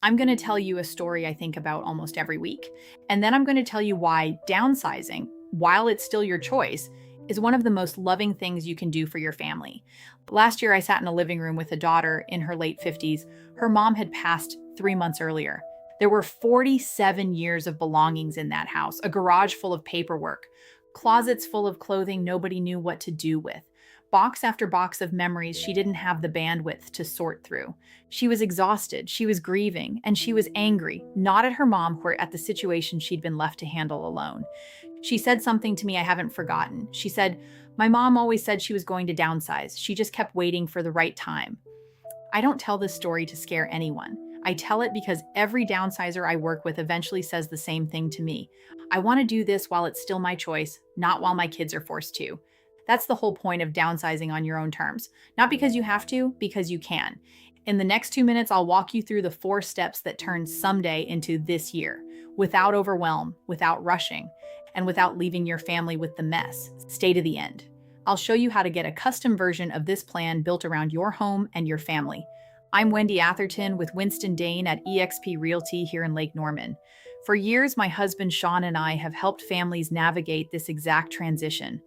I'm going to tell you a story I think about almost every week. And then I'm going to tell you why downsizing, while it's still your choice, is one of the most loving things you can do for your family. Last year, I sat in a living room with a daughter in her late 50s. Her mom had passed 3 months earlier. There were 47 years of belongings in that house, a garage full of paperwork, closets full of clothing nobody knew what to do with, box after box of memories she didn't have the bandwidth to sort through. She was exhausted, she was grieving, and she was angry, not at her mom or at the situation she'd been left to handle alone. She said something to me I haven't forgotten. She said, "My mom always said she was going to downsize. She just kept waiting for the right time." I don't tell this story to scare anyone. I tell it because every downsizer I work with eventually says the same thing to me. I want to do this while it's still my choice, not while my kids are forced to. That's the whole point of downsizing on your own terms. Not because you have to, because you can. In the next 2 minutes, I'll walk you through the 4 steps that turn someday into this year, without overwhelm, without rushing, and without leaving your family with the mess. Stay to the end. I'll show you how to get a custom version of this plan built around your home and your family. I'm Wendy Atherton with Winston Dane at eXp Realty here in Lake Norman. For years, my husband Sean and I have helped families navigate this exact transition.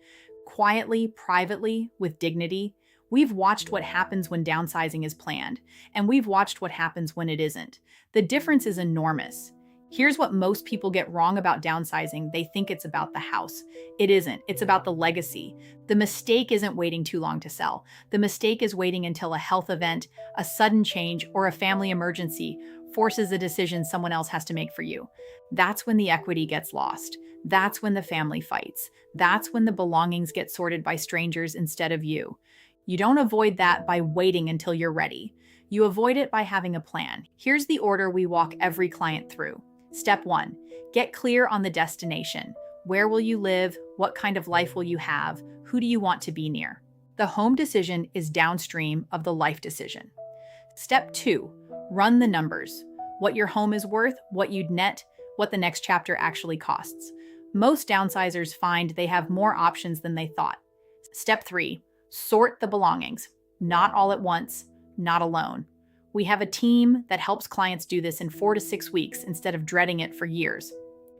Quietly, privately, with dignity. We've watched what happens when downsizing is planned, and we've watched what happens when it isn't. The difference is enormous. Here's what most people get wrong about downsizing. They think it's about the house. It isn't. It's about the legacy. The mistake isn't waiting too long to sell. The mistake is waiting until a health event, a sudden change, or a family emergency forces a decision someone else has to make for you. That's when the equity gets lost. That's when the family fights. That's when the belongings get sorted by strangers instead of you. You don't avoid that by waiting until you're ready. You avoid it by having a plan. Here's the order we walk every client through. Step 1, get clear on the destination. Where will you live? What kind of life will you have? Who do you want to be near? The home decision is downstream of the life decision. Step 2, run the numbers. What your home is worth, what you'd net, what the next chapter actually costs. Most downsizers find they have more options than they thought. Step 3, sort the belongings. Not all at once, not alone. We have a team that helps clients do this in 4 to 6 weeks instead of dreading it for years.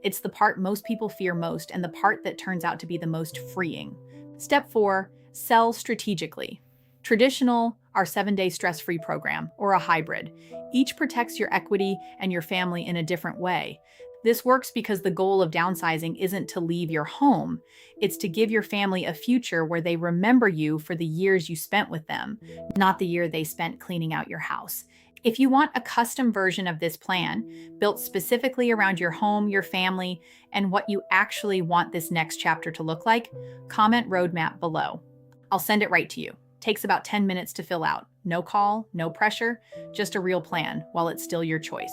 It's the part most people fear most and the part that turns out to be the most freeing. Step 4, sell strategically. Traditional, our 7-day stress-free program, or a hybrid. Each protects your equity and your family in a different way. This works because the goal of downsizing isn't to leave your home. It's to give your family a future where they remember you for the years you spent with them, not the year they spent cleaning out your house. If you want a custom version of this plan, built specifically around your home, your family, and what you actually want this next chapter to look like, comment roadmap below. I'll send it right to you. Takes about 10 minutes to fill out. No call, no pressure, just a real plan while it's still your choice.